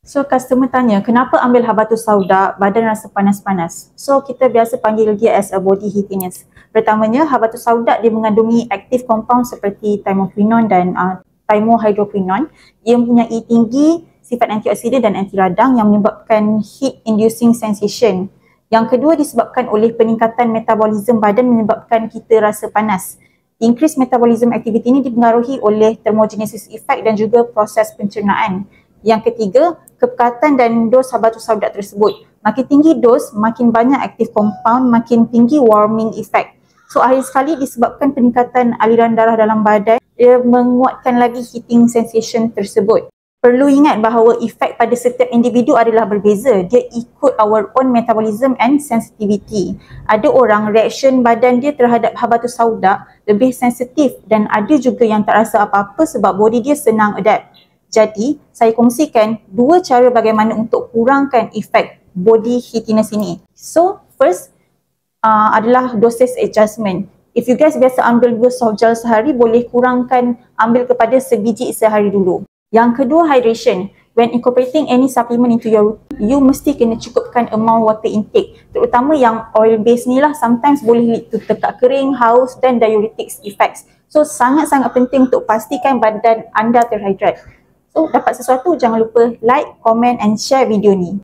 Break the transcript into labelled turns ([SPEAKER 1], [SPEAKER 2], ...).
[SPEAKER 1] So customer tanya, kenapa ambil habatus sauda, badan rasa panas-panas? So kita biasa panggil dia as a body heatiness. Pertamanya, habatus sauda dia mengandungi aktif compound seperti thymoquinone dan thymohydroquinone yang mempunyai tinggi sifat antioksidan dan anti radang yang menyebabkan heat inducing sensation. Yang kedua disebabkan oleh peningkatan metabolisme badan menyebabkan kita rasa panas. Increase metabolism activity ini dipengaruhi oleh thermogenesis effect dan juga proses pencernaan. Yang ketiga, kepekatan dan dos habatus sauda tersebut. Makin tinggi dos, makin banyak aktif compound, makin tinggi warming effect. So akhir sekali disebabkan peningkatan aliran darah dalam badan, dia menguatkan lagi heating sensation tersebut. Perlu ingat bahawa efek pada setiap individu adalah berbeza. Dia ikut our own metabolism and sensitivity. Ada orang reaction badan dia terhadap habatus sauda lebih sensitif dan ada juga yang tak rasa apa-apa sebab body dia senang adapt. Jadi, saya kongsikan dua cara bagaimana untuk kurangkan efek body heatiness ini. So, first adalah dosage adjustment. If you guys biasa ambil 2 soft gel sehari, boleh kurangkan ambil kepada sebiji sehari dulu. Yang kedua, hydration. When incorporating any supplement into your routine, you mesti kena cukupkan amount water intake. Terutama yang oil base ni lah, sometimes boleh lead to tekak kering, haus dan diuretics effects. So, sangat-sangat penting untuk pastikan badan anda terhidrat. So, dapat sesuatu, jangan lupa like, comment and share video ni.